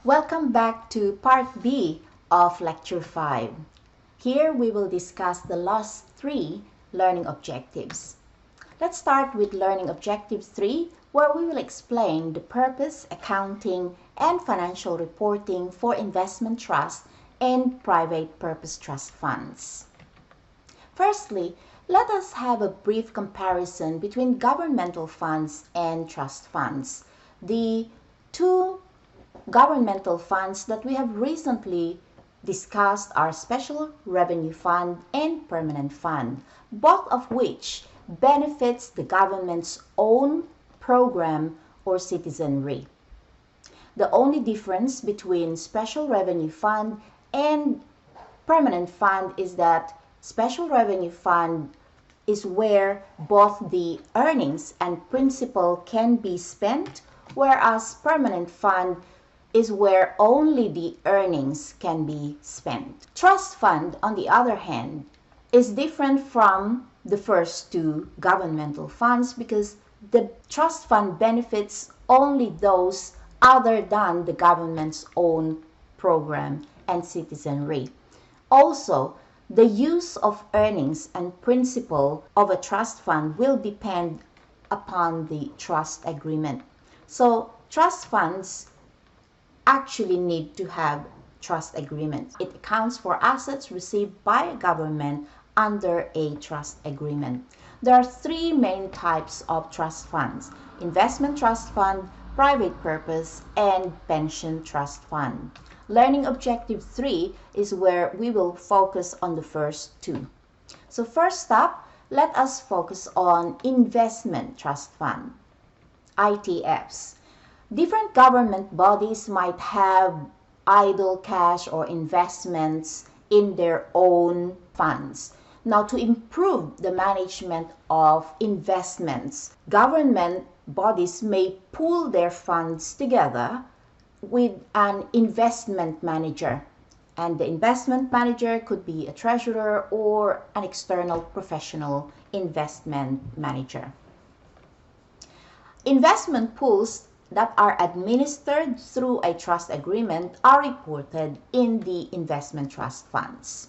Welcome back to Part B of Lecture 5. Here we will discuss the last 3 learning objectives. Let's start with learning objective 3, where we will explain the purpose, accounting, and financial reporting for investment trust and private purpose trust funds. Firstly, let us have a brief comparison between governmental funds and trust funds. The two governmental funds that we have recently discussed are Special Revenue Fund and Permanent Fund, both of which benefits the government's own program or citizenry. The only difference between Special Revenue Fund and Permanent Fund is that Special Revenue Fund is where both the earnings and principal can be spent, whereas Permanent Fund is where only the earnings can be spent. Trust fund, on the other hand, is different from the first two governmental funds because the trust fund benefits only those other than the government's own program and citizenry. Also, the use of earnings and principal of a trust fund will depend upon the trust agreement. So, trust funds actually need to have trust agreements. It accounts for assets received by a government under a trust agreement. There are 3 main types of trust funds: investment trust fund, private purpose, and pension trust fund. Learning objective 3 is where we will focus on the first 2. So first up, let us focus on investment trust fund, ITFs. Different government bodies might have idle cash or investments in their own funds. Now, to improve the management of investments, government bodies may pool their funds together with an investment manager. And the investment manager could be a treasurer or an external professional investment manager. Investment pools that are administered through a trust agreement are reported in the investment trust funds.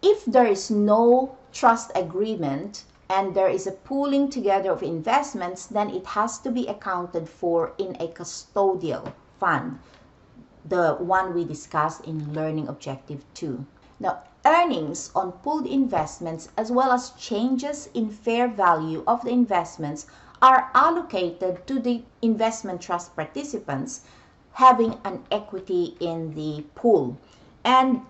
If there is no trust agreement and there is a pooling together of investments, then it has to be accounted for in a custodial fund, the one we discussed in learning objective 2. Now, earnings on pooled investments as well as changes in fair value of the investments are allocated to the investment trust participants having an equity in the pool. And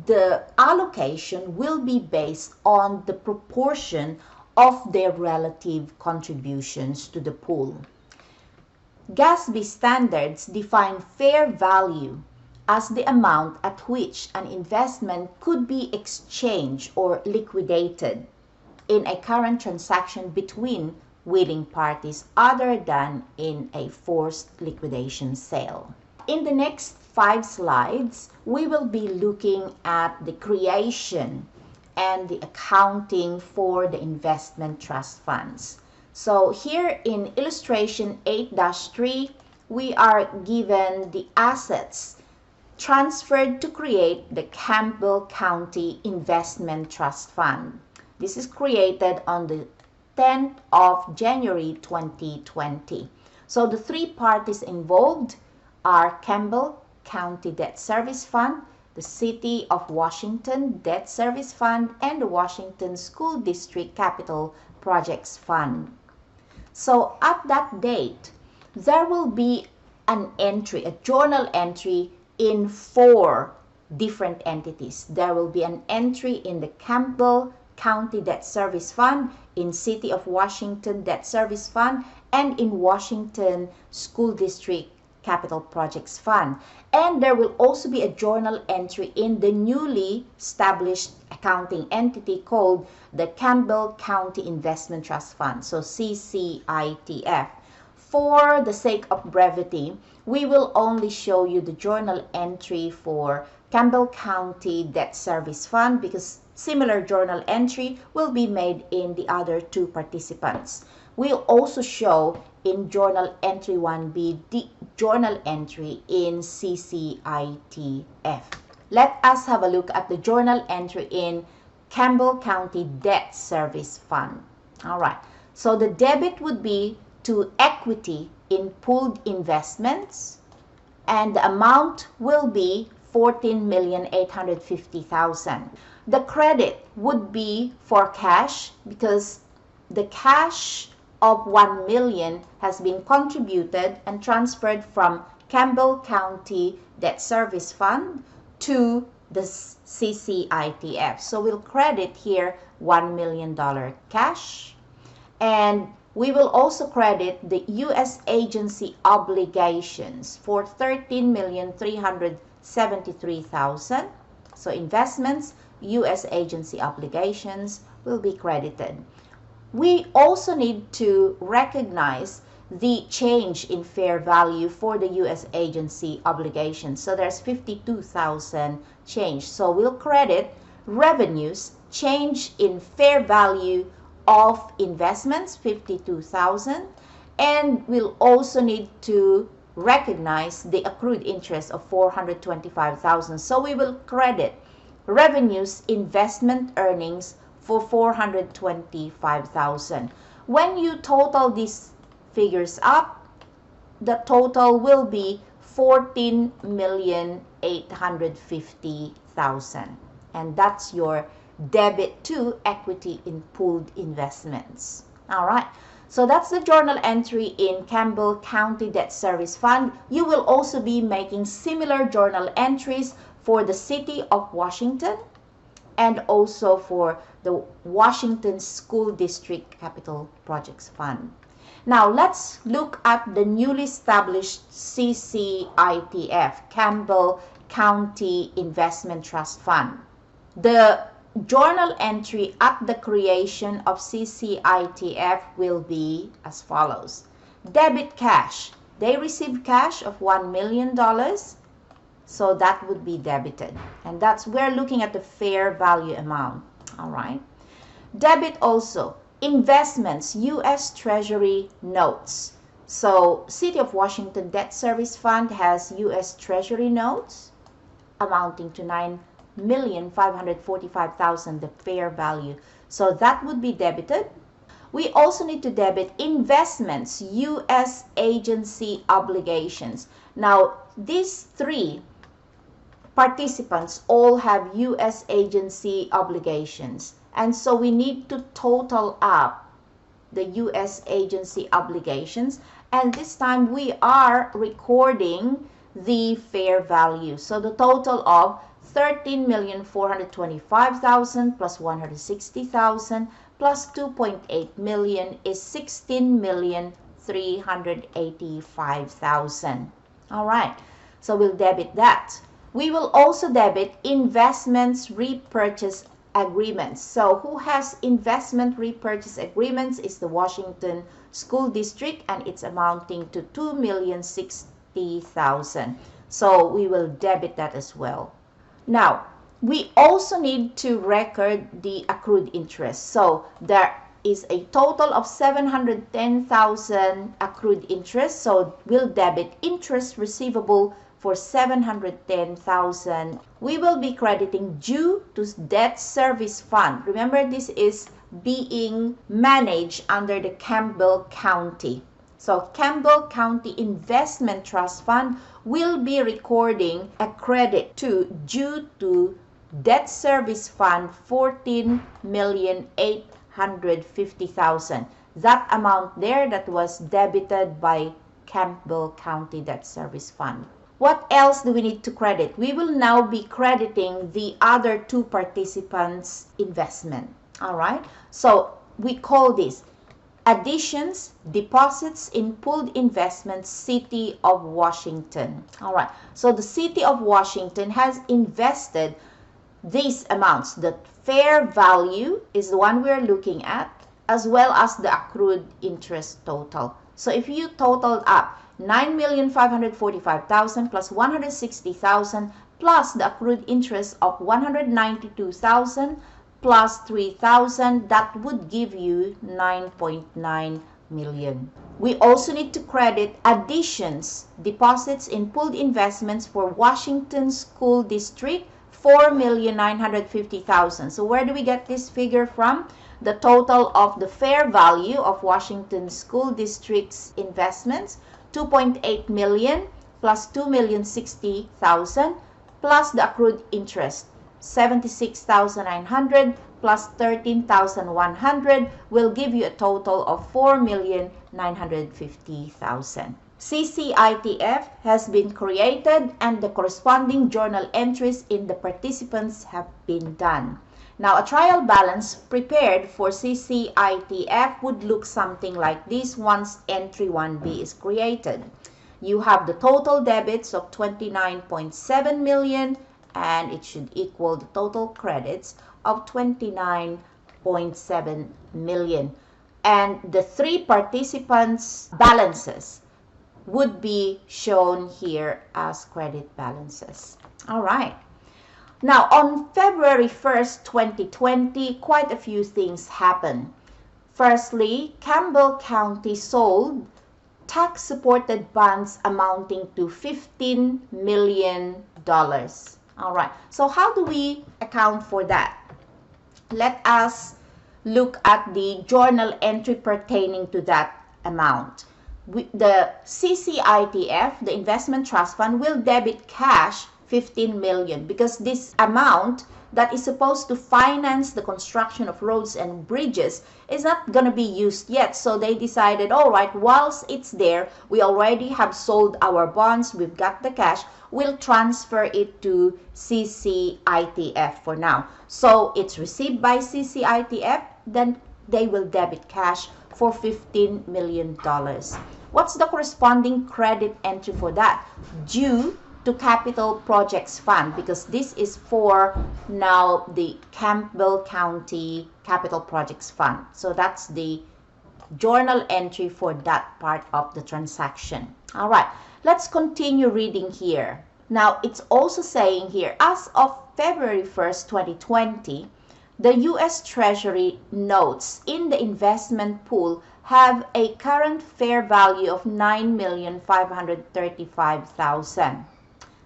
the allocation will be based on the proportion of their relative contributions to the pool. GASB standards define fair value as the amount at which an investment could be exchanged or liquidated in a current transaction between willing parties other than in a forced liquidation sale. In the next 5 slides, we will be looking at the creation and the accounting for the investment trust funds. So here in illustration 8-3, we are given the assets transferred to create the Campbell County Investment Trust Fund. This is created on the 10th of January 2020. So the 3 parties involved are Campbell County Debt Service Fund, the City of Washington Debt Service Fund, and the Washington School District Capital Projects Fund. So at that date, there will be an entry, a journal entry in 4 different entities. There will be an entry in the Campbell County Debt Service Fund, in City of Washington Debt Service Fund, and in Washington School District Capital Projects Fund. And there will also be a journal entry in the newly established accounting entity called the Campbell County Investment Trust Fund, so CCITF. For the sake of brevity, we will only show you the journal entry for Campbell County Debt Service Fund because similar journal entry will be made in the other 2 participants. We'll also show in Journal Entry 1B, the journal entry in CCITF. Let us have a look at the journal entry in Campbell County Debt Service Fund. All right, so the debit would be to equity in pooled investments, and the amount will be 14,850,000. The credit would be for cash because the cash of 1 million has been contributed and transferred from Campbell County Debt Service Fund to the CCITF. So we'll credit here $1 million cash, and we will also credit the U.S. agency obligations for 13,373,000. So investments, U.S. agency obligations will be credited. We also need to recognize the change in fair value for the U.S. agency obligations. So there's 52,000 change. So we'll credit revenues, change in fair value of investments, 52,000, and we'll also need to recognize the accrued interest of 425,000. So we will credit revenues, investment earnings for 425,000. When you total these figures up, the total will be 14,850,000, and that's your debit to equity in pooled investments. All right, so that's the journal entry in Campbell County Debt Service Fund. You will also be making similar journal entries for the City of Washington and also for the Washington School District Capital Projects Fund. Now let's look at the newly established CCITF, Campbell County Investment Trust Fund. The journal entry at the creation of CCITF will be as follows. Debit cash. They received cash of $1 million. So that would be debited. And that's, we're looking at the fair value amount. All right. Debit also investments, U.S. Treasury notes. So City of Washington Debt Service Fund has U.S. Treasury notes amounting to $9,545,000, the fair value. So that would be debited. We also need to debit investments, U.S. agency obligations. Now, these three participants all have U.S. agency obligations. And so we need to total up the U.S. agency obligations. And this time we are recording the fair value. So the total of 13,425,000 plus 160,000 plus 2.8 million is 16,385,000. All right, so we'll debit that. We will also debit investments repurchase agreements. So who has investment repurchase agreements is the Washington School District, and it's amounting to 2,060,000. So we will debit that as well. Now, we also need to record the accrued interest. So there is a total of 710,000 accrued interest. So we'll debit interest receivable for 710,000. We will be crediting due to debt service fund. Remember, this is being managed under the Campbell County. So Campbell County Investment Trust Fund will be recording a credit to due to debt service fund 14,850,000. That amount there that was debited by Campbell County Debt Service Fund. What else do we need to credit? We will now be crediting the other two participants' investment. All right, so we call this additions, deposits in pooled investments, City of Washington. All right, so the City of Washington has invested these amounts. The fair value is the one we're looking at, as well as the accrued interest total. So if you total up 9,545,000 plus 160,000 plus the accrued interest of 192,000 plus 3,000, that would give you $9.9 million. We also need to credit additions, deposits in pooled investments for Washington School District, 4,950,000. So where do we get this figure from? The total of the fair value of Washington School District's investments, 2.8 million plus 2,060,000 plus the accrued interest, 76,900 plus 13,100 will give you a total of 4,950,000. CCITF has been created and the corresponding journal entries in the participants have been done. Now, a trial balance prepared for CCITF would look something like this once entry 1B is created. You have the total debits of 29.7 million and it should equal the total credits of 29.7 million. And the three participants' balances would be shown here as credit balances. All right. Now, on February 1st, 2020, quite a few things happened. Firstly, Campbell County sold tax-supported bonds amounting to $15 million. All right. So how do we account for that? Let us look at the journal entry pertaining to that amount. The CCITF, the Investment Trust Fund, will debit cash 15 million because this amount that is supposed to finance the construction of roads and bridges is not going to be used yet. So they decided, all right, whilst it's there, we already have sold our bonds, we've got the cash, we'll transfer it to CCITF for now. So it's received by CCITF, then they will debit cash for $15 million. What's the corresponding credit entry for that? Due to Capital Projects Fund, because this is for now the Campbell County Capital Projects Fund. So that's the journal entry for that part of the transaction. All right, let's continue reading here. Now, it's also saying here, as of February 1st, 2020, the U.S. Treasury notes in the investment pool have a current fair value of $9,535,000,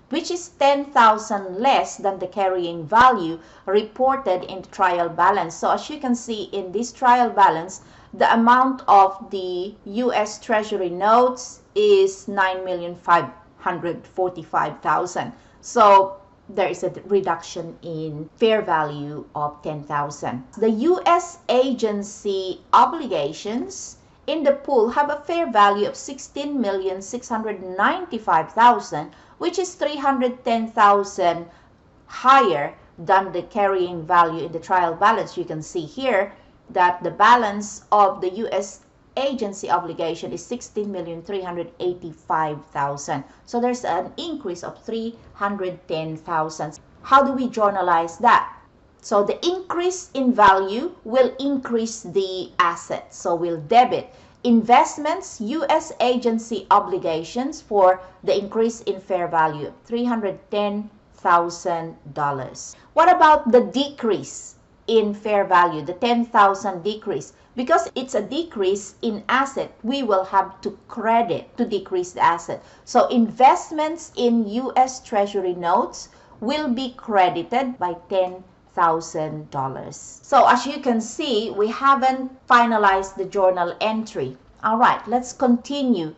which is 10,000 less than the carrying value reported in the trial balance. So as you can see in this trial balance, the amount of the U.S. Treasury notes is $9,545,000. So there is a reduction in fair value of 10,000. The U.S. agency obligations in the pool have a fair value of $16,695,000, which is 310,000 higher than the carrying value in the trial balance. You can see here that the balance of the U.S. agency obligation is $16,385,000. So there's an increase of 310,000. How do we journalize that? So the increase in value will increase the asset. So we'll debit investments, U.S. agency obligations for the increase in fair value, $310,000. What about the decrease in fair value, the 10,000 decrease? Because it's a decrease in asset, we will have to credit to decrease the asset. So investments in U.S. Treasury notes will be credited by $10,000. So as you can see, we haven't finalized the journal entry. All right, let's continue.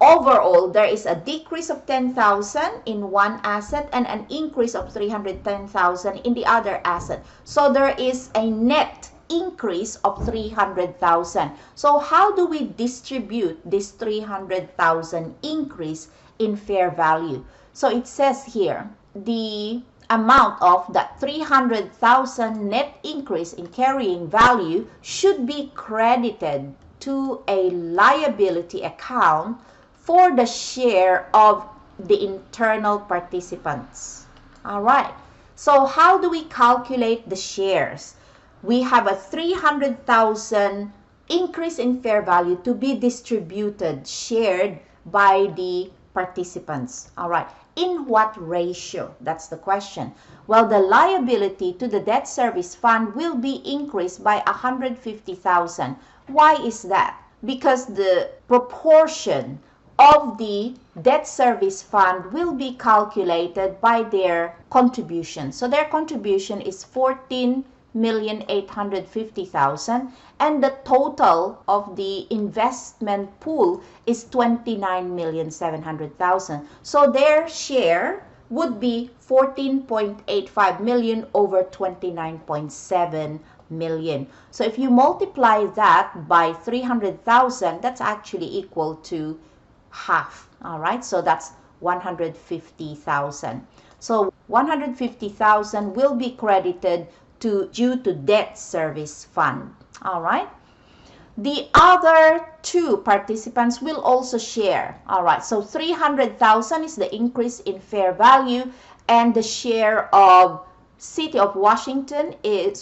Overall, there is a decrease of 10,000 in one asset and an increase of 310,000 in the other asset. So there is a net increase of 300,000. So how do we distribute this 300,000 increase in fair value? So it says here, the amount of that 300,000 net increase in carrying value should be credited to a liability account for the share of the internal participants. All right. So how do we calculate the shares? We have a 300,000 increase in fair value to be distributed, shared by the participants. All right. In what ratio? That's the question. Well, the liability to the debt service fund will be increased by 150,000. Why is that? because the proportion of the debt service fund will be calculated by their contribution. So their contribution is 14,850,000 and the total of the investment pool is 29,700,000. So their share would be 14.85 million over 29.7 million. So if you multiply that by 300,000, that's actually equal to half. All right, so that's 150,000. So 150,000 will be credited due to debt service fund. All right. The other two participants will also share. All right, so 300,000 is the increase in fair value, and the share of City of Washington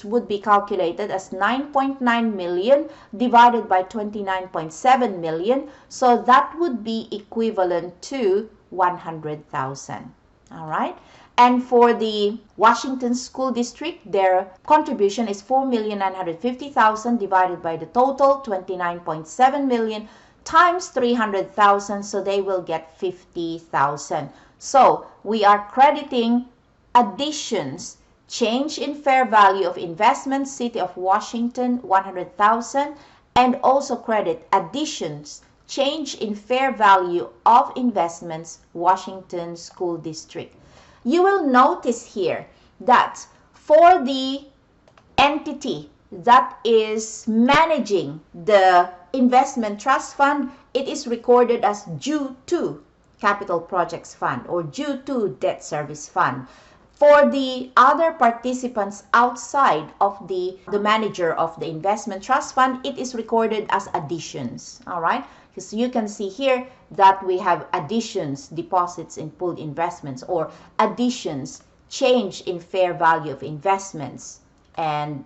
would be calculated as 9.9 million divided by 29.7 million. So that would be equivalent to 100,000. All right. And for the Washington School District, their contribution is 4,950,000 divided by the total 29.7 million times 300,000. So they will get 50,000. So we are crediting additions, change in fair value of investments, City of Washington 100,000, and also credit additions, change in fair value of investments, Washington School District. You will notice here that for the entity that is managing the investment trust fund, it is recorded as due to capital projects fund or due to debt service fund. For the other participants outside of the manager of the investment trust fund, it is recorded as additions. All right. Because you can see here that we have additions, deposits in pooled investments, or additions, change in fair value of investments, and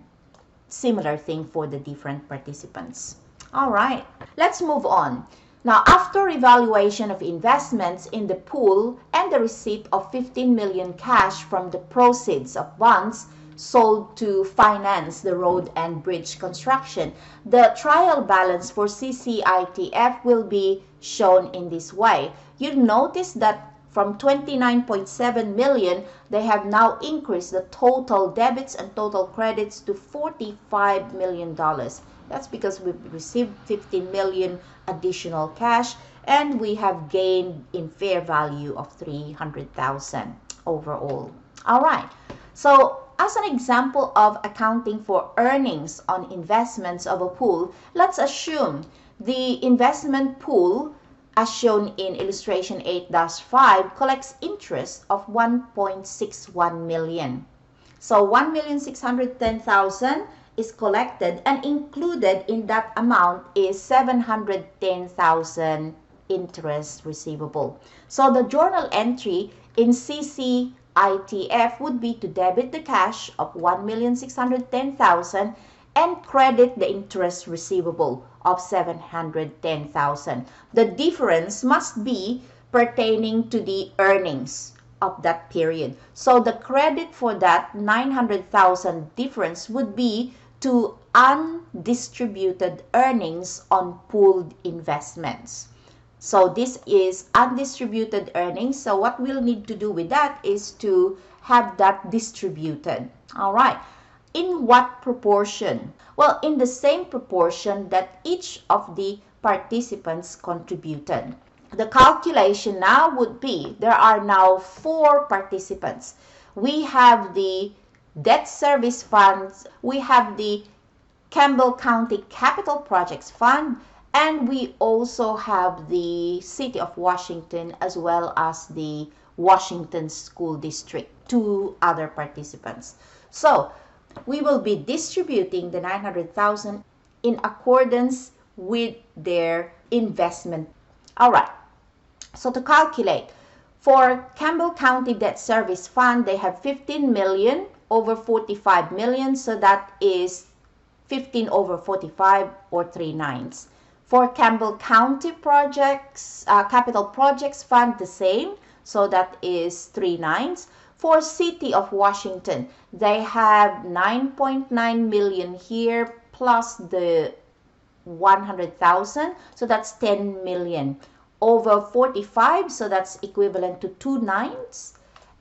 similar thing for the different participants. All right, let's move on. Now, after evaluation of investments in the pool and the receipt of 15 million cash from the proceeds of bonds sold to finance the road and bridge construction, the trial balance for CCITF will be shown in this way. You'll notice that from 29.7 million, they have now increased the total debits and total credits to $45 million. That's because we've received 15 million additional cash and we have gained in fair value of 300,000 overall. All right. So as an example of accounting for earnings on investments of a pool, let's assume the investment pool, as shown in illustration 8-5, collects interest of 1.61 million. So 1,610,000 is collected, and included in that amount is 710,000 interest receivable. So the journal entry in CCITF would be to debit the cash of 1,610,000 and credit the interest receivable of 710,000. The difference must be pertaining to the earnings of that period. So the credit for that 900,000 difference would be to undistributed earnings on pooled investments. So this is undistributed earnings. So what we'll need to do with that is to have that distributed. All right. In what proportion? Well, in the same proportion that each of the participants contributed. The calculation now would be, there are now 4 participants. We have the debt service funds, we have the Campbell County Capital Projects Fund, and we also have the City of Washington as well as the Washington School District, 2 other participants. So we will be distributing the 900,000 in accordance with their investment. All right. So to calculate, for Campbell County Debt Service Fund, they have 15 million over 45 million. So that is 15 over 45 or 3/9. For Campbell County Projects, Capital Projects Fund, the same. So that is 3/9. For City of Washington, they have 9.9 million here plus the 100,000, so that's 10 million. Over 45, so that's equivalent to 2/9.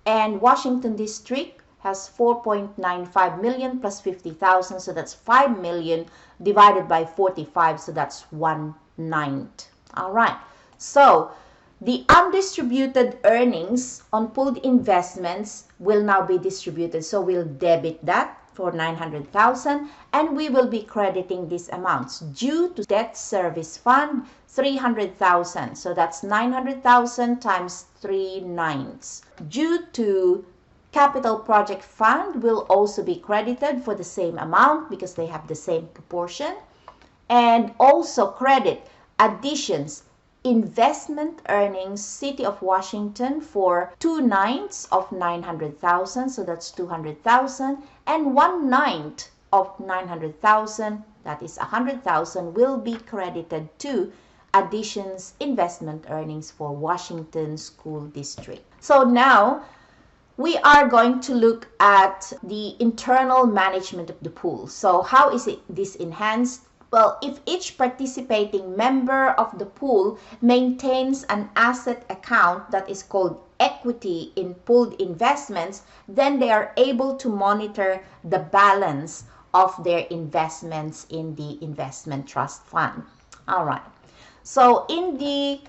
And Washington District has 4.95 million plus 50,000, so that's 5 million divided by 45, so that's 1/9. All right, so the undistributed earnings on pooled investments will now be distributed. So we'll debit that for 900,000, and we will be crediting these amounts due to debt service fund 300,000. So that's 900,000 times 3/9. Due to capital project fund will also be credited for the same amount because they have the same proportion. And also credit additions investment earnings City of Washington for 2/9 of 900,000, so that's 200,000, and 1/9 of 900,000, that is 100,000, will be credited to additions investment earnings for Washington School District. So now we are going to look at the internal management of the pool. So how is this enhanced? Well, if each participating member of the pool maintains an asset account that is called equity in pooled investments, then they are able to monitor the balance of their investments in the investment trust fund. All right. So in the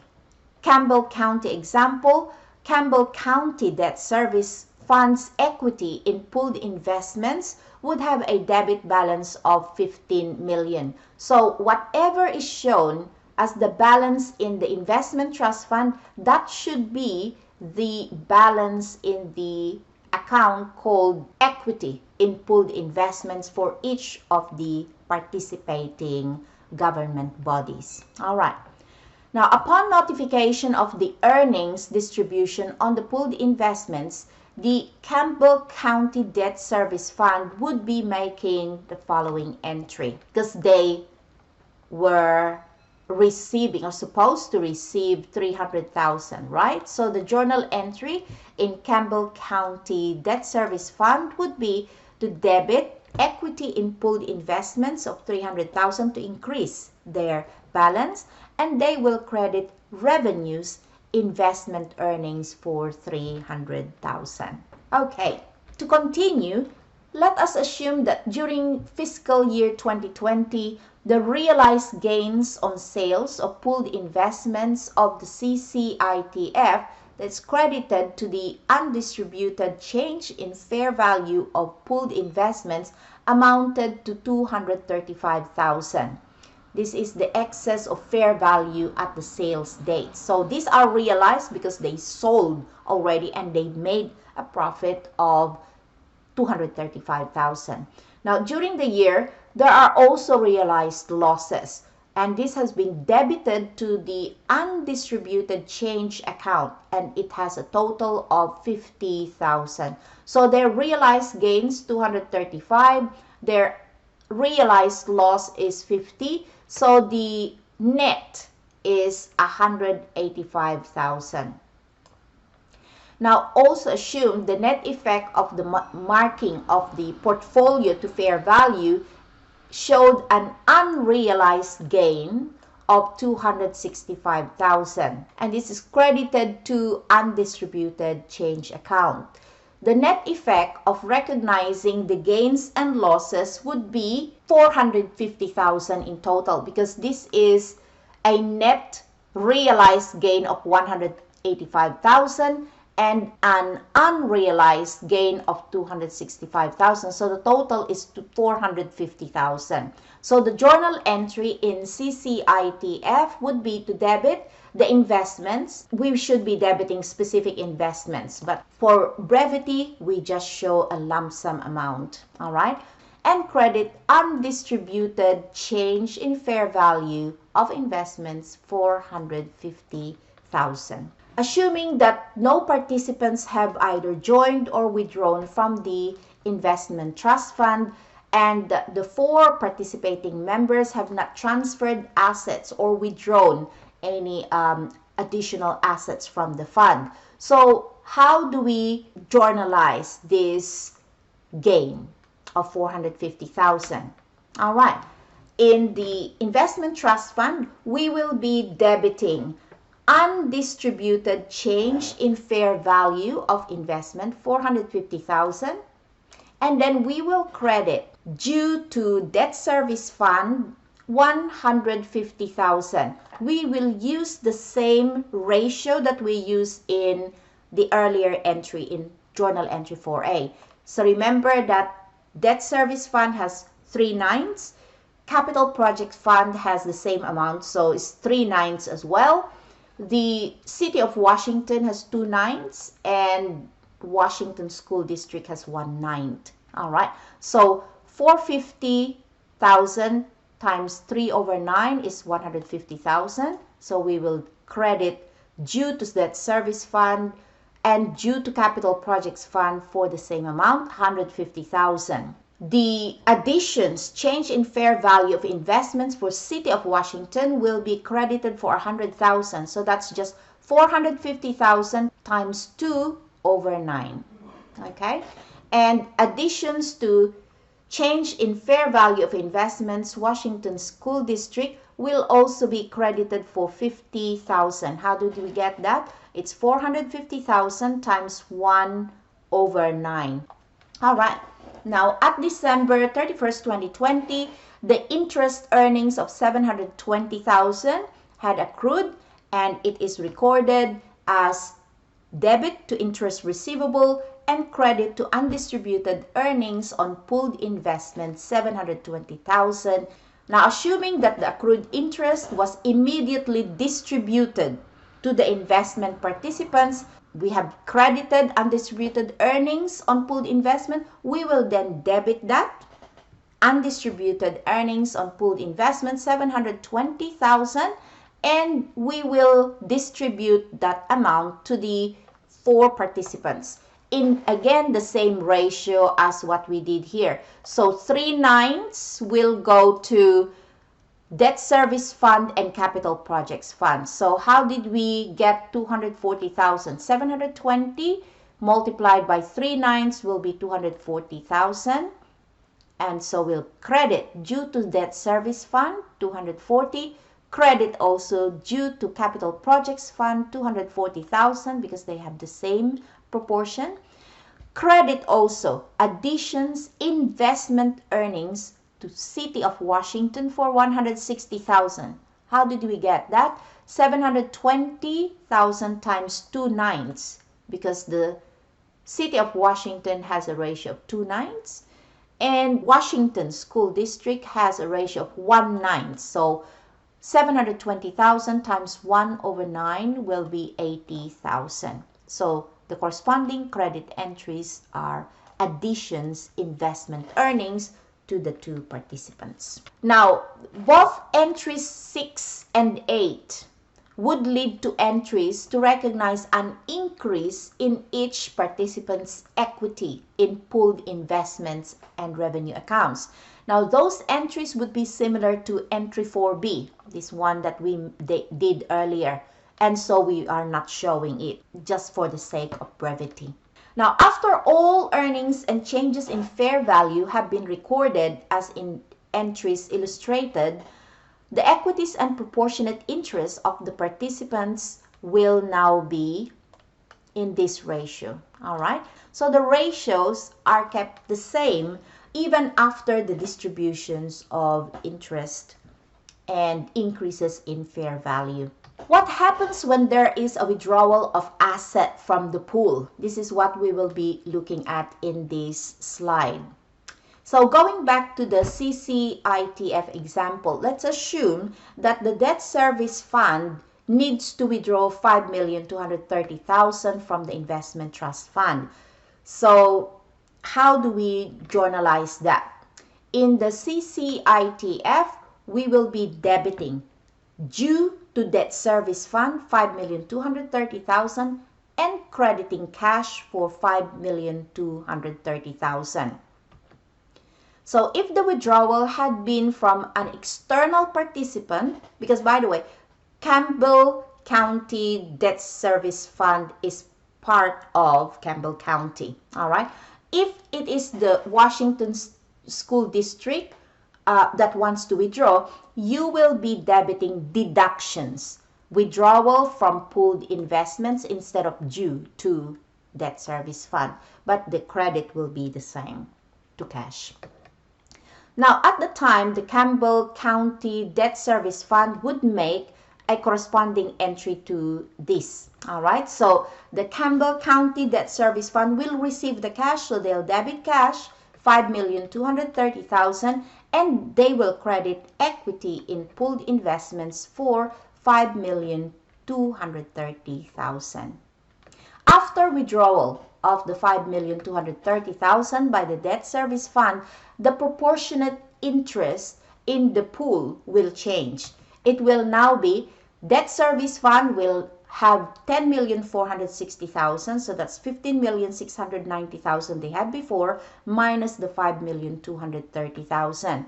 Campbell County example, Campbell County Debt Service Fund's equity in pooled investments would have a debit balance of 15 million. So whatever is shown as the balance in the investment trust fund, that should be the balance in the account called equity in pooled investments for each of the participating government bodies. All right. Now, upon notification of the earnings distribution on the pooled investments, the Campbell County Debt Service Fund would be making the following entry because they were receiving or supposed to receive 300,000, right? So the journal entry in Campbell County Debt Service Fund would be to debit equity in pooled investments of 300,000 to increase their balance, and they will credit revenues investment earnings for 300,000. Okay, to continue, let us assume that during fiscal year 2020, the realized gains on sales of pooled investments of the CCITF that's credited to the undistributed change in fair value of pooled investments amounted to 235,000. This is the excess of fair value at the sales date. So these are realized because they sold already and they made a profit of 235,000. Now, during the year, there are also realized losses, and this has been debited to the undistributed change account, and it has a total of 50,000. So their realized gains 235, their realized loss is 50. So the net is 185,000. Now, also assume the net effect of the marking of the portfolio to fair value showed an unrealized gain of 265,000, and this is credited to undistributed change account. The net effect of recognizing the gains and losses would be 450,000 in total because this is a net realized gain of 185,000 and an unrealized gain of 265,000. So the total is 450,000. So the journal entry in CCITF would be to debit the investments. We should be debiting specific investments, but for brevity, we just show a lump sum amount, all right? And credit undistributed change in fair value of investments, 450,000. Assuming that no participants have either joined or withdrawn from the investment trust fund, and the 4 participating members have not transferred assets or withdrawn any additional assets from the fund. So how do we journalize this gain of 450,000? All right. in the investment trust fund, we will be debiting undistributed change in fair value of investment, 450,000. And then we will credit due to debt service fund, 150,000. We will use the same ratio that we use in the earlier entry in journal entry 4A. So remember that debt service fund has 3/9. Capital project fund has the same amount, so it's 3/9 as well. The City of Washington has 2/9, and Washington School District has 1/9. All right, so 450,000 times 3/9 is 150,000. So we will credit due to that service fund and due to capital projects fund for the same amount, 150,000. The additions, change in fair value of investments for City of Washington will be credited for 100,000. So that's just 450,000 times 2/9. Okay? And additions to change in fair value of investments, Washington School District, will also be credited for 50,000. How did we get that? It's 450,000 times 1/9. All right. Now, at December 31st, 2020, the interest earnings of 720,000 had accrued, and it is recorded as debit to interest receivable and credit to undistributed earnings on pooled investments, 720,000. Now, assuming that the accrued interest was immediately distributed to the investment participants, we have credited undistributed earnings on pooled investment. We will then debit that undistributed earnings on pooled investment, 720,000, and we will distribute that amount to the 4 participants in, again, the same ratio as what we did here. So 3/9 will go to debt service fund and capital projects fund. So how did we get 240,000? 720 multiplied by 3/9 will be 240,000. And so we'll credit due to debt service fund, 240. Credit also due to capital projects fund, 240,000, because they have the same proportion. Credit also additions investment earnings to City of Washington for 160,000. How did we get that? 720,000 times 2/9, because the City of Washington has a ratio of 2/9, and Washington School District has a ratio of 1/9. So 720,000 times 1/9 will be 80,000. So the corresponding credit entries are additions investment earnings to the 2 participants. Now, both entries 6 and 8 would lead to entries to recognize an increase in each participant's equity in pooled investments and revenue accounts. Now, those entries would be similar to entry 4B, this one that we did earlier, and so we are not showing it just for the sake of brevity. Now, after all earnings and changes in fair value have been recorded as in entries illustrated, the equities and proportionate interest of the participants will now be in this ratio. All right? So the ratios are kept the same even after the distributions of interest and increases in fair value. What happens when there is a withdrawal of asset from the pool? This is what we will be looking at in this slide. So going back to the CCITF example, let's assume that the debt service fund needs to withdraw 5,230,000 from the investment trust fund. So how do we journalize that? In the CCITF, we will be debiting due to debt service fund 5,230,000 and crediting cash for 5,230,000. So if the withdrawal had been from an external participant, because by the way, Campbell County Debt Service Fund is part of Campbell County, all right? If it is the Washington School District, that wants to withdraw, you will be debiting deductions, withdrawal from pooled investments instead of due to debt service fund, but the credit will be the same to cash. Now, at the time, the Campbell County Debt Service Fund would make a corresponding entry to this. All right, so the Campbell County Debt Service Fund will receive the cash, so they'll debit cash, 5,230,000, and they will credit equity in pooled investments for 5,230,000. After withdrawal of the 5,230,000 by the debt service fund, the proportionate interest in the pool will change. It will now be debt service fund will have 10,460,000, so that's 15,690,000 they had before, minus the 5,230,000.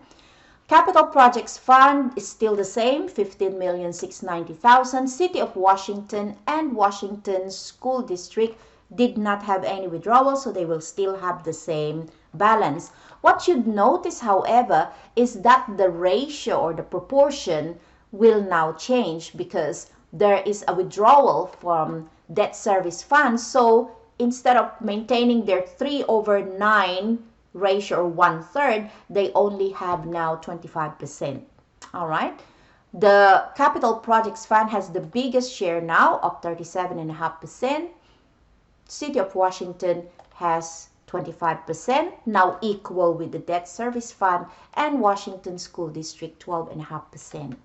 Capital Projects Fund is still the same, 15,690,000. City of Washington and Washington School District did not have any withdrawal, so they will still have the same balance. What you'd notice, however, is that the ratio or the proportion will now change because there is a withdrawal from debt service funds. So instead of maintaining their 3/9 ratio or 1/3, they only have now 25%. All right. The Capital Projects Fund has the biggest share now of 37.5%. City of Washington has 25%, now equal with the Debt Service Fund, and Washington School District 12.5%.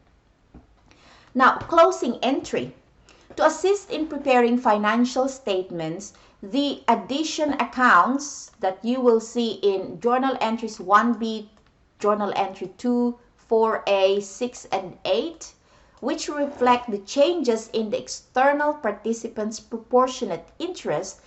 Now, closing entry. To assist in preparing financial statements, the addition accounts that you will see in Journal Entries 1B, Journal Entry 2, 4A, 6, and 8, which reflect the changes in the external participants' proportionate interest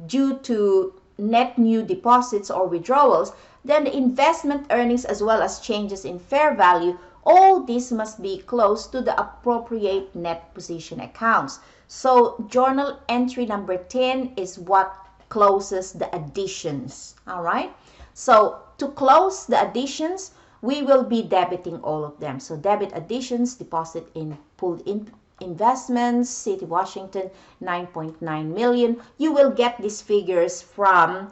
due to net new deposits or withdrawals, then the investment earnings as well as changes in fair value, all this must be closed to the appropriate net position accounts. So journal entry number 10 is what closes the additions. All right. So to close the additions, we will be debiting all of them. So debit additions, deposit in pooled investments, City Washington, 9.9 million. You will get these figures from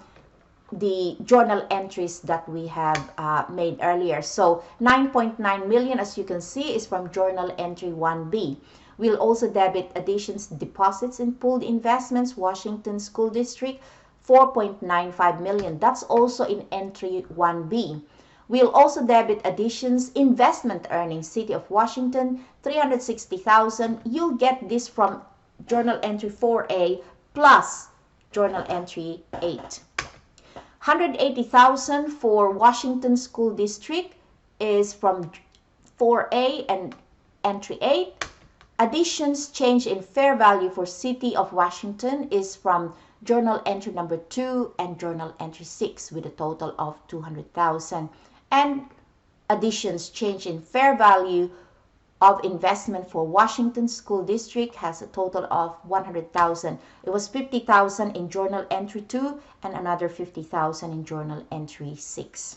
the journal entries that we have made earlier. So 9.9 million, as you can see, is from journal entry 1B. We'll also debit additions, deposits in pooled investments, Washington School District, 4.95 million. That's also in entry 1B. We'll also debit additions, investment earnings, City of Washington, 360,000. You'll get this from journal entry 4A plus journal entry 8. 180,000 for Washington School District is from 4A and entry 8. Additions, change in fair value for City of Washington is from journal entry number 2 and journal entry 6 with a total of 200,000. And additions, change in fair value of investment for Washington School District has a total of 100,000. It was 50,000 in journal entry 2 and another 50,000 in journal entry 6.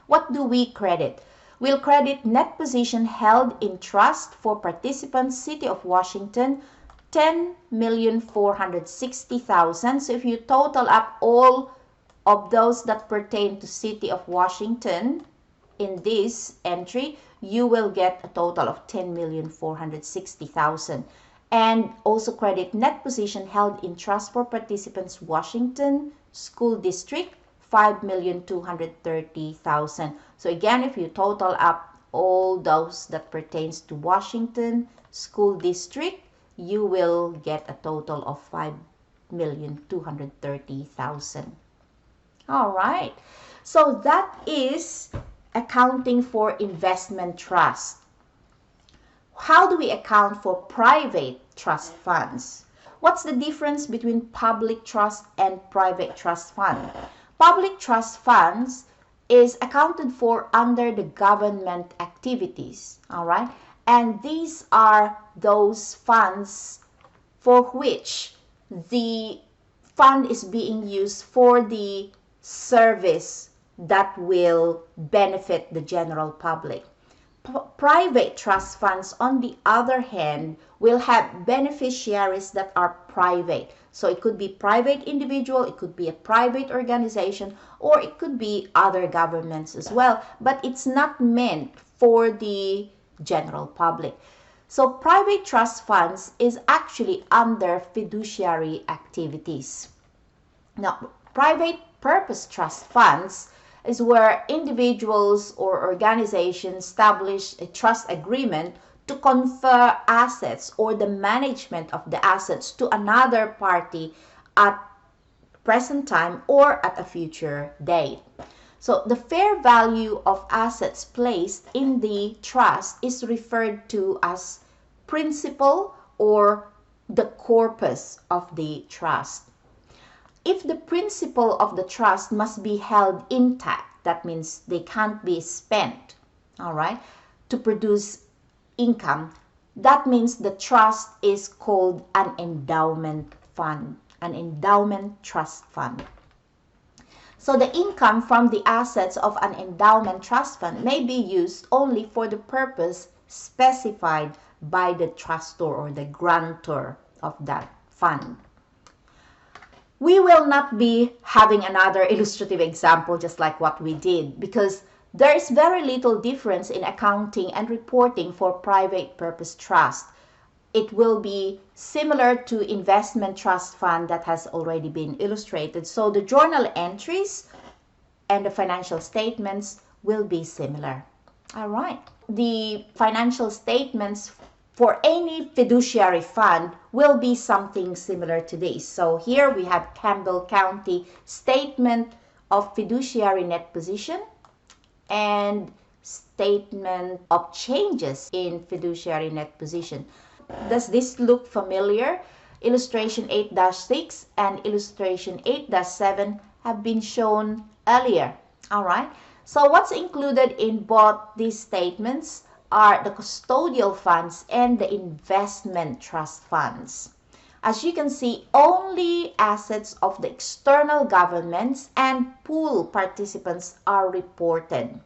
What do we credit? We'll credit net position held in trust for participants, City of Washington, 10,460,000. So if you total up all of those that pertain to City of Washington in this entry, you will get a total of 10,460,000. And also credit net position held in trust for participants, Washington School District, 5,230,000. So again, if you total up all those that pertains to Washington School District, you will get a total of 5,230,000. All right. So that is accounting for investment trust. How do we account for private trust funds? What's the difference between public trust and private trust fund? Public trust funds is accounted for under the government activities, all right? And these are those funds for which the fund is being used for the service that will benefit the general public. Private trust funds, on the other hand, will have beneficiaries that are private. So it could be private individual, it could be a private organization, or it could be other governments as well. But it's not meant for the general public. So private trust funds is actually under fiduciary activities. Now, private purpose trust funds is where individuals or organizations establish a trust agreement to confer assets or the management of the assets to another party at present time or at a future date. So the fair value of assets placed in the trust is referred to as principal or the corpus of the trust. If the principal of the trust must be held intact, that means they can't be spent, all right, to produce income, that means the trust is called an endowment fund, an endowment trust fund. So the income from the assets of an endowment trust fund may be used only for the purpose specified by the trustor or the grantor of that fund. We will not be having another illustrative example just like what we did, because there is very little difference in accounting and reporting for private purpose trust. It will be similar to investment trust fund that has already been illustrated. So the journal entries and the financial statements will be similar. All right. The financial statements for any fiduciary fund will be something similar to this. So here we have Campbell County Statement of Fiduciary Net Position and Statement of Changes in Fiduciary Net Position. Does this look familiar? Illustration 8-6 and illustration 8-7 have been shown earlier. All right. So what's included in both these statements are the custodial funds and the investment trust funds. As you can see, only assets of the external governments and pool participants are reported.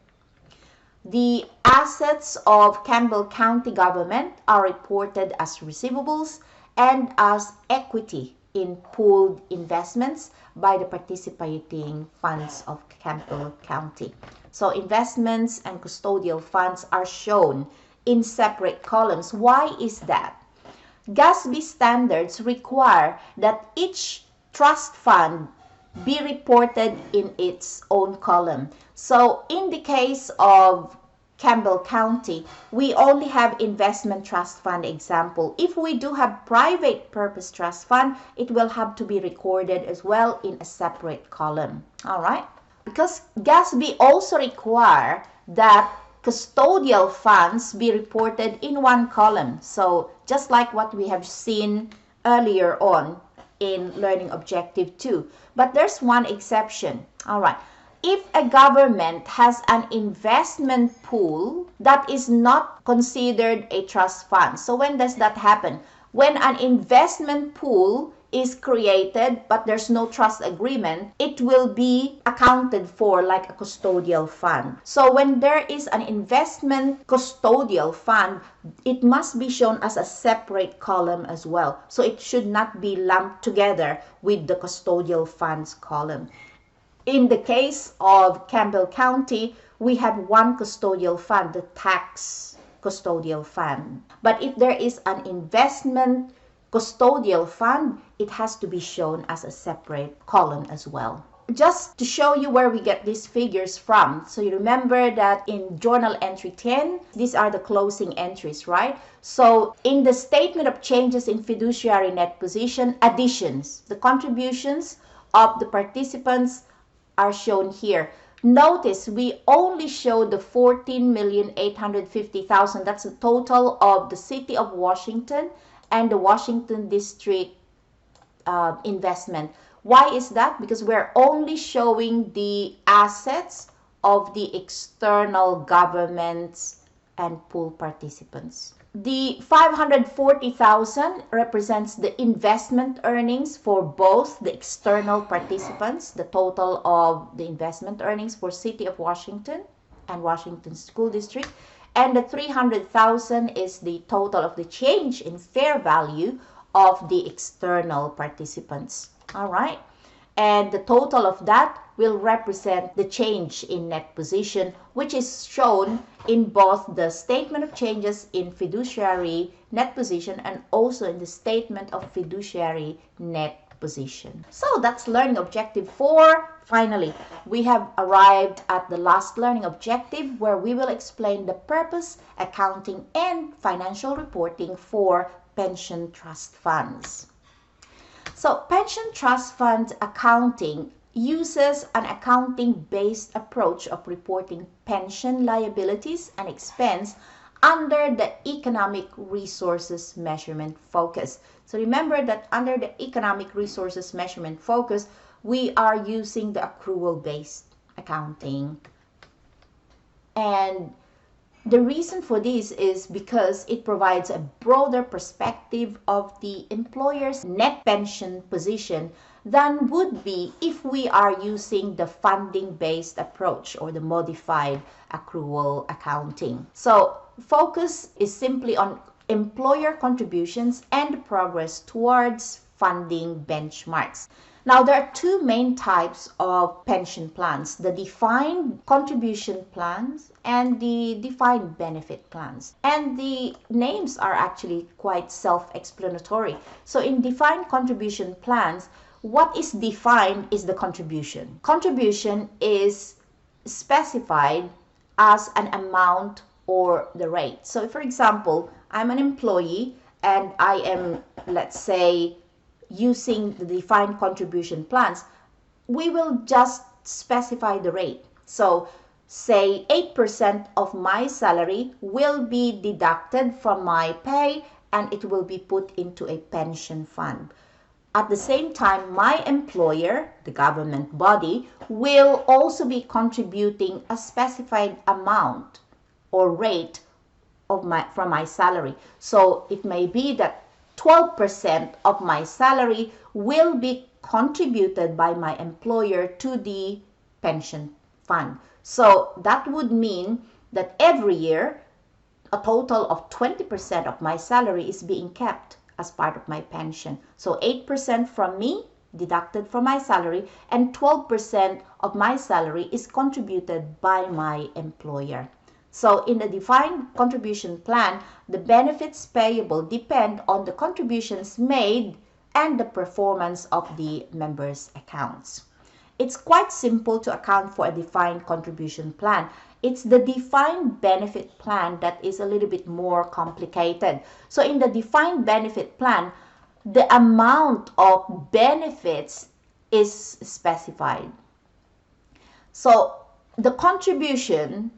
The assets of Campbell County government are reported as receivables and as equity in pooled investments by the participating funds of Campbell County. So investments and custodial funds are shown in separate columns. Why is that? GASB standards require that each trust fund be reported in its own column. So in the case of Campbell County, we only have investment trust fund example. If we do have private purpose trust fund, it will have to be recorded as well in a separate column. All right. Because GASB also require that custodial funds be reported in one column. So just like what we have seen earlier on in Learning Objective 2. But there's one exception. All right. If a government has an investment pool that is not considered a trust fund. So when does that happen? When an investment pool is created but there's no trust agreement, it will be accounted for like a custodial fund. So when there is an investment custodial fund, it must be shown as a separate column as well. So it should not be lumped together with the custodial funds column. In the case of Campbell County, we have one custodial fund, the tax custodial fund. But if there is an investment custodial fund, it has to be shown as a separate column as well. Just to show you where we get these figures from. So you remember that in journal entry 10, these are the closing entries, right? So in the statement of changes in fiduciary net position, additions, the contributions of the participants are shown here. Notice we only show the 14,850,000. That's the total of the City of Washington and the Washington District investment. Why is that? Because we're only showing the assets of the external governments and pool participants. The 540,000 represents the investment earnings for both the external participants, the total of the investment earnings for City of Washington and Washington School District, and the 300,000 is the total of the change in fair value of the external participants. All right, and the total of that will represent the change in net position, which is shown in both the statement of changes in fiduciary net position and also in the statement of fiduciary net position. So that's learning objective 4. Finally, we have arrived at the last learning objective, where we will explain the purpose, accounting, and financial reporting for pension trust funds. So pension trust fund accounting uses an accounting-based approach of reporting pension liabilities and expense under the economic resources measurement focus. So remember that under the economic resources measurement focus, we are using the accrual-based accounting. And the reason for this is because it provides a broader perspective of the employer's net pension position than would be if we are using the funding-based approach or the modified accrual accounting. So focus is simply on employer contributions and progress towards funding benchmarks. Now, there are two main types of pension plans: the defined contribution plans and the defined benefit plans. And the names are actually quite self-explanatory. So in defined contribution plans, what is defined is the contribution. Contribution is specified as an amount or the rate. So for example, I'm an employee and I am, let's say, using the defined contribution plans, we will just specify the rate. So say 8% of my salary will be deducted from my pay and it will be put into a pension fund. At the same time, my employer, the government body, will also be contributing a specified amount or rate of from my salary. So it may be that 12% of my salary will be contributed by my employer to the pension fund. So that would mean that every year, a total of 20% of my salary is being kept as part of my pension. So 8% from me, deducted from my salary, and 12% of my salary is contributed by my employer. So in the defined contribution plan, the benefits payable depend on the contributions made and the performance of the members' accounts. It's quite simple to account for a defined contribution plan. It's the defined benefit plan that is a little bit more complicated. So in the defined benefit plan, the amount of benefits is specified. So the contribution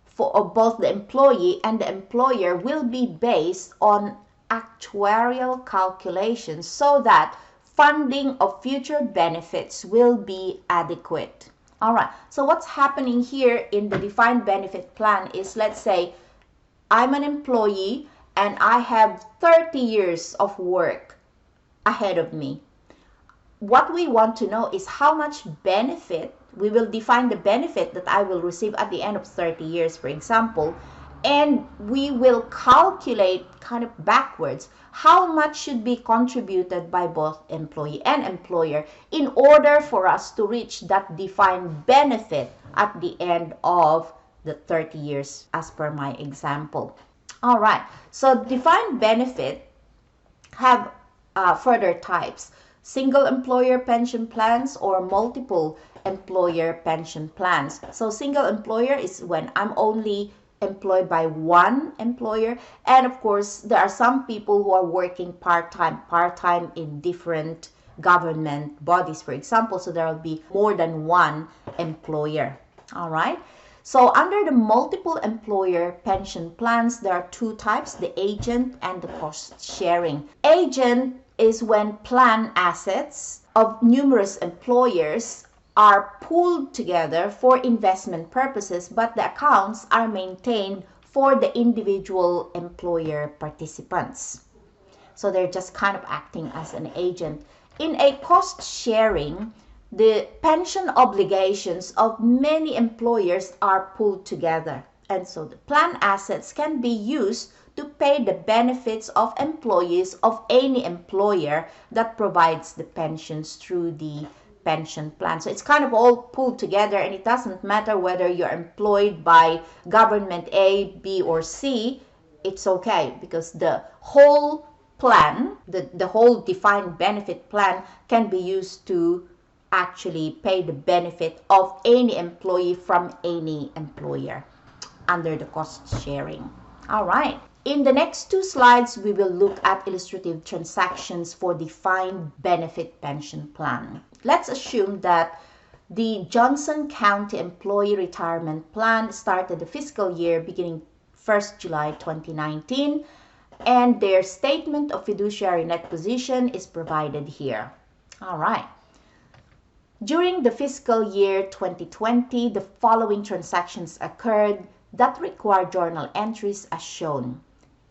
for both the employee and the employer will be based on actuarial calculations so that funding of future benefits will be adequate. All right, so what's happening here in the defined benefit plan is, let's say I'm an employee and I have 30 years of work ahead of me. What we want to know is how much benefit. We will define the benefit that I will receive at the end of 30 years, for example, and we will calculate kind of backwards how much should be contributed by both employee and employer in order for us to reach that defined benefit at the end of the 30 years as per my example. All right, so defined benefit have further types: single employer pension plans or multiple employer pension plans. So single employer is when I'm only employed by one employer, and of course there are some people who are working part-time in different government bodies, for example, so there will be more than one employer. All right, so under the multiple employer pension plans, there are two types: the agent and the cost sharing. Agent is when plan assets of numerous employers are pooled together for investment purposes, but the accounts are maintained for the individual employer participants. So they're just kind of acting as an agent. In a cost sharing, the pension obligations of many employers are pulled together. And so the plan assets can be used to pay the benefits of employees of any employer that provides the pensions through the pension plan. So it's kind of all pulled together, and it doesn't matter whether you're employed by government A, B, or C. It's okay because the whole plan, the whole defined benefit plan can be used to actually pay the benefit of any employee from any employer under the cost sharing. All right. In the next two slides, we will look at illustrative transactions for defined benefit pension plan. Let's assume that the Johnson County Employee Retirement Plan started the fiscal year beginning 1st July 2019, and their statement of fiduciary net position is provided here. All right. During the fiscal year 2020, the following transactions occurred that require journal entries as shown.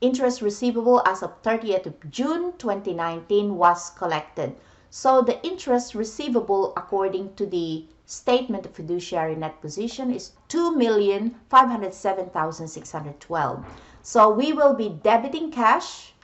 Interest receivable as of 30th of June 2019 was collected. So the interest receivable according to the statement of fiduciary net position is 2,507,612. So we will be debiting cash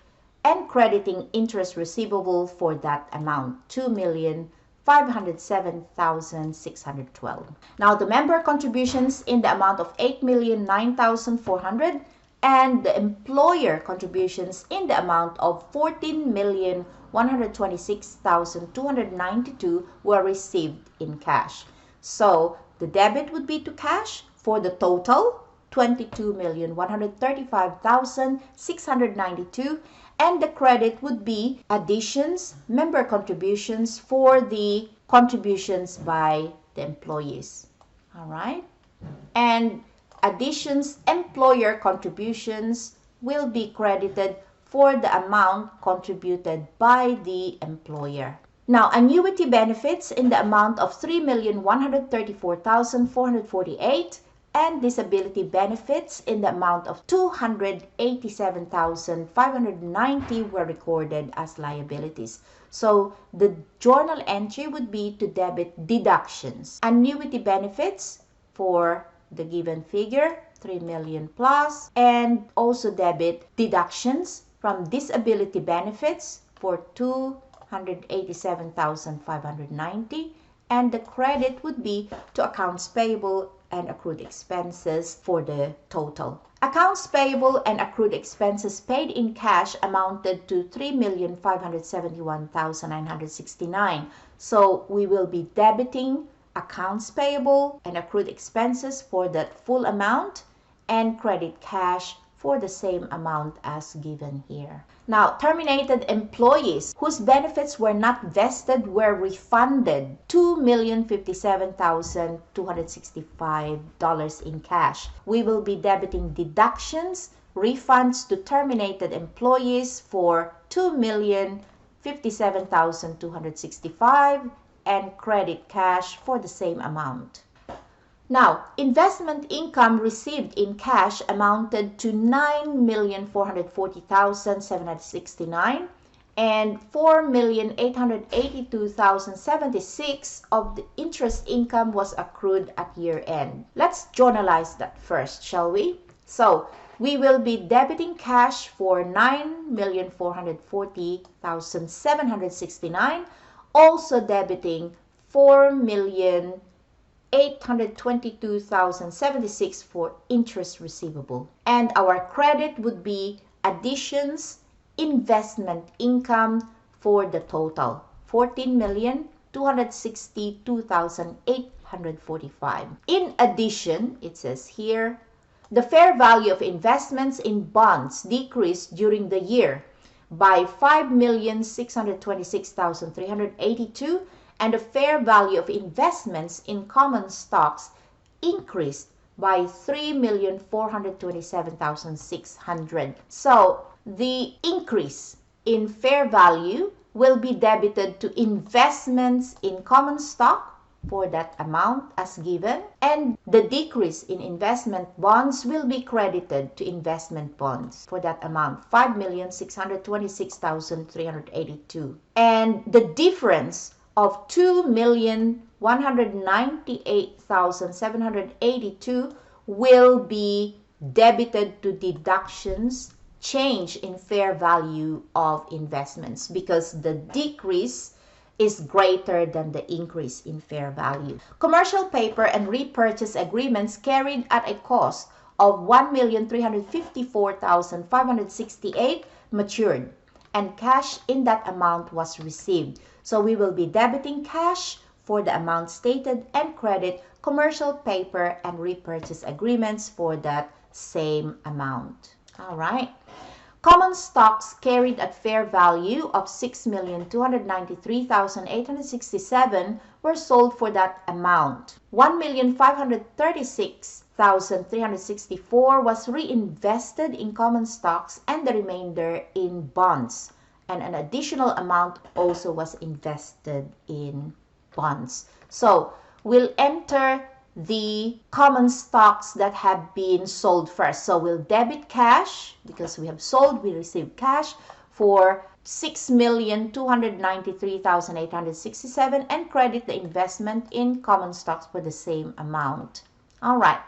and crediting interest receivable for that amount, 2,507,612. Now the member contributions in the amount of 8,009,400 and the employer contributions in the amount of 14,126,292 were received in cash. So the debit would be to cash for the total 22,135,692, and the credit would be additions, member contributions for the contributions by the employees. All right. And additions, employer contributions will be credited for the amount contributed by the employer. Now, annuity benefits in the amount of 3,134,448 and disability benefits in the amount of 287,590 were recorded as liabilities. So the journal entry would be to debit deductions. Annuity benefits for the given figure, 3 million plus, and also debit deductions from disability benefits for 287,590, and the credit would be to accounts payable and accrued expenses for the total. Accounts payable and accrued expenses paid in cash amounted to 3,571,969. So we will be debiting accounts payable and accrued expenses for that full amount and credit cash for the same amount as given here. Now, terminated employees whose benefits were not vested were refunded $2,057,265 in cash. We will be debiting deductions, refunds to terminated employees for $2,057,265 and credit cash for the same amount. Now, investment income received in cash amounted to $9,440,769 and $4,882,076 of the interest income was accrued at year end. Let's journalize that first, shall we? So, we will be debiting cash for $9,440,769, also debiting $4,822,076 for interest receivable. And our credit would be additions, investment income for the total, $14,262,845. In addition, it says here, the fair value of investments in bonds decreased during the year by $5,626,382, and the fair value of investments in common stocks increased by $3,427,600. So the increase in fair value will be debited to investments in common stock for that amount as given, and the decrease in investment bonds will be credited to investment bonds for that amount, 5,626,382. And the difference of 2,198,782 will be debited to deductions, change in fair value of investments, because the decrease is greater than the increase in fair value. Commercial paper and repurchase agreements carried at a cost of 1,354,568 matured, and cash in that amount was received. So we will be debiting cash for the amount stated and credit commercial paper and repurchase agreements for that same amount. All right. Common stocks carried at fair value of 6,293,867 were sold for that amount. 1,536,364 was reinvested in common stocks and the remainder in bonds. And an additional amount also was invested in bonds. So we'll enter the common stocks that have been sold first. So we'll debit cash because we have sold, we receive cash for 6,293,867 and credit the investment in common stocks for the same amount. All right.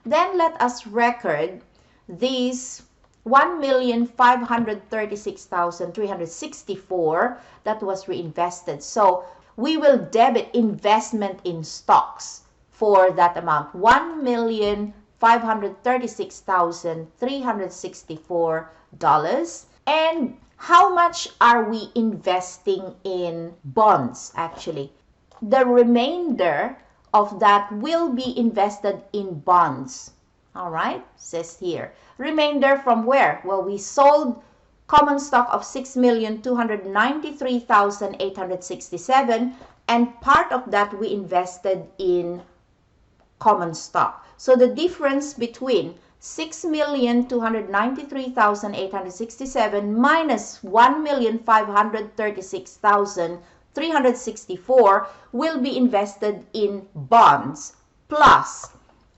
Then let us record these 1,536,364 that was reinvested. So we will debit investment in stocks for that amount, $1,536,364. And how much are we investing in bonds actually? The remainder of that will be invested in bonds. All right, says here. Remainder from where? Well, we sold common stock of 6,293,867, and part of that we invested in common stock. So the difference between 6,293,867 minus 1,536,364 will be invested in bonds, plus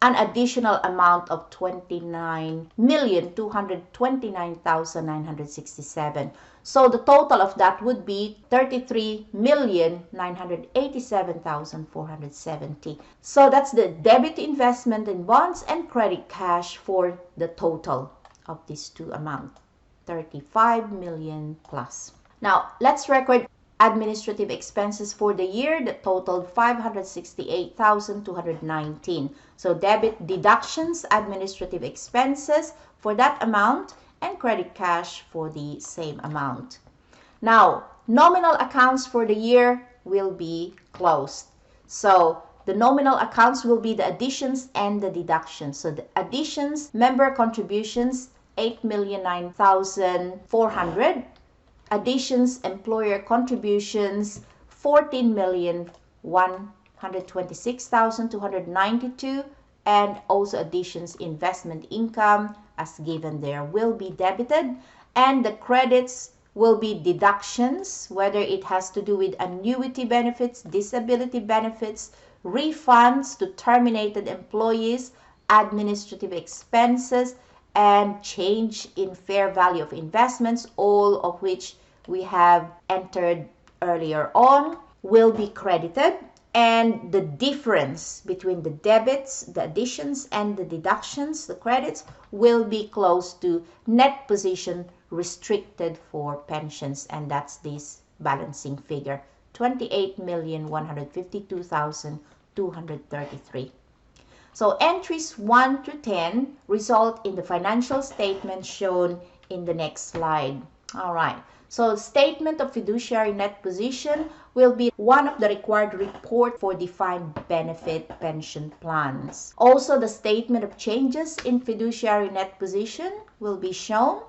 an additional amount of 29,229,967. So the total of that would be 33,987,470. So that's the debit investment in bonds and credit cash for the total of these two amounts, 35 million plus. Now let's record administrative expenses for the year that totaled 568,219. So debit deductions, administrative expenses for that amount, and credit cash for the same amount. Now, nominal accounts for the year will be closed. So the nominal accounts will be the additions and the deductions. So the additions, member contributions, 8,009,400. Additions, employer contributions, 14,126,292, and also additions, investment income as given there will be debited, and the credits will be deductions, whether it has to do with annuity benefits, disability benefits, refunds to terminated employees, administrative expenses, and change in fair value of investments, all of which we have entered earlier on, will be credited, and the difference between the debits, the additions, and the deductions, the credits, will be close to net position restricted for pensions, and that's this balancing figure, 28,152,233. So entries 1 to 10 result in the financial statement shown in the next slide. All right. So statement of fiduciary net position will be one of the required report for defined benefit pension plans. Also, the statement of changes in fiduciary net position will be shown,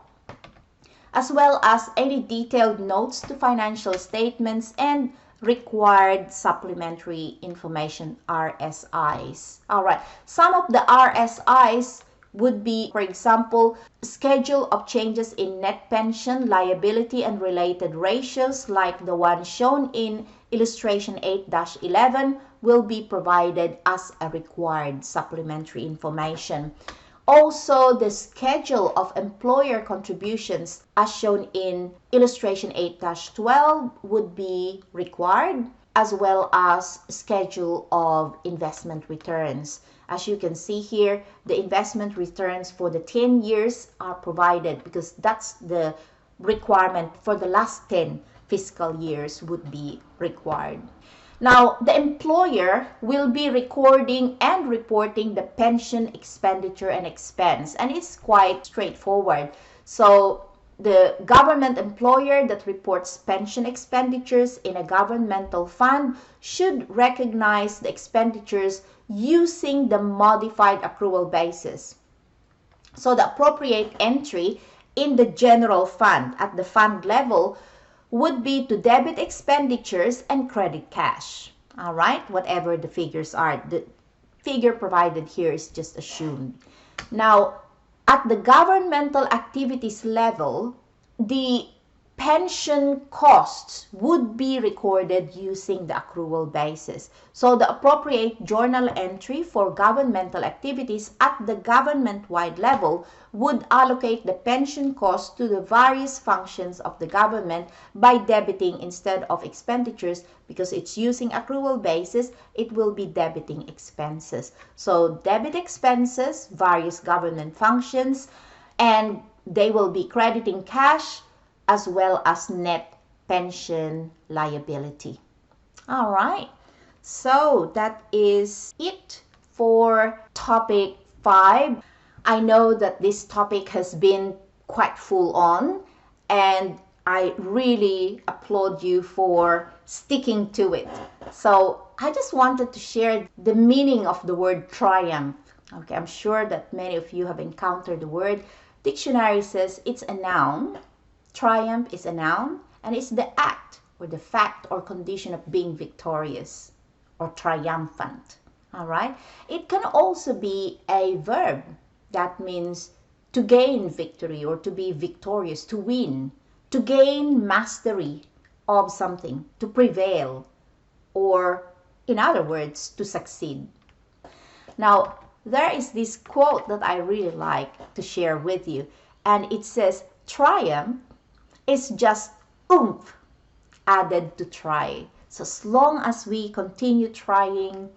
as well as any detailed notes to financial statements and required supplementary information, RSIs. All right. Some of the RSIs would be, for example, schedule of changes in net pension, liability, and related ratios like the one shown in illustration 8-11 will be provided as a required supplementary information. Also, the schedule of employer contributions as shown in illustration 8-12 would be required, as well as schedule of investment returns. As you can see here, the investment returns for the 10 years are provided because that's the requirement for the last 10 fiscal years would be required. Now, the employer will be recording and reporting the pension expenditure and expense, and it's quite straightforward. So, the government employer that reports pension expenditures in a governmental fund should recognize the expenditures using the modified accrual basis. So, the appropriate entry in the general fund at the fund level would be to debit expenditures and credit cash. All right, whatever the figures are. The figure provided here is just assumed. Now, at the governmental activities level, the pension costs would be recorded using the accrual basis. So the appropriate journal entry for governmental activities at the government-wide level would allocate the pension costs to the various functions of the government by debiting instead of expenditures. Because it's using accrual basis, it will be debiting expenses. So debit expenses, various government functions, and they will be crediting cash as well as net pension liability. All right, so that is it for topic 5. I know that this topic has been quite full on, and I really applaud you for sticking to it. So I just wanted to share the meaning of the word triumph. Okay, I'm sure that many of you have encountered the word. Dictionary says it's a noun. Triumph is a noun, and it's the act or the fact or condition of being victorious or triumphant. All right. It can also be a verb that means to gain victory or to be victorious, to win, to gain mastery of something, to prevail, or in other words, to succeed. Now, there is this quote that I really like to share with you, and it says, triumph is just oomph added to try. So as long as we continue trying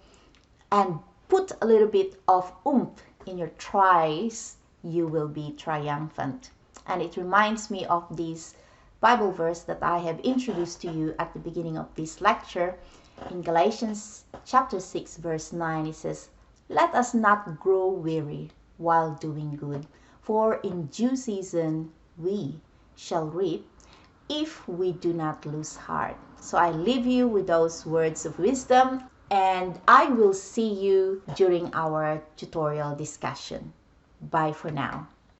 and put a little bit of oomph in your tries, you will be triumphant. And it reminds me of this Bible verse that I have introduced to you at the beginning of this lecture. In Galatians chapter 6 verse 9, it says, "Let us not grow weary while doing good, for in due season we shall reap if we do not lose heart." So I leave you with those words of wisdom, and I will see you during our tutorial discussion. Bye for now.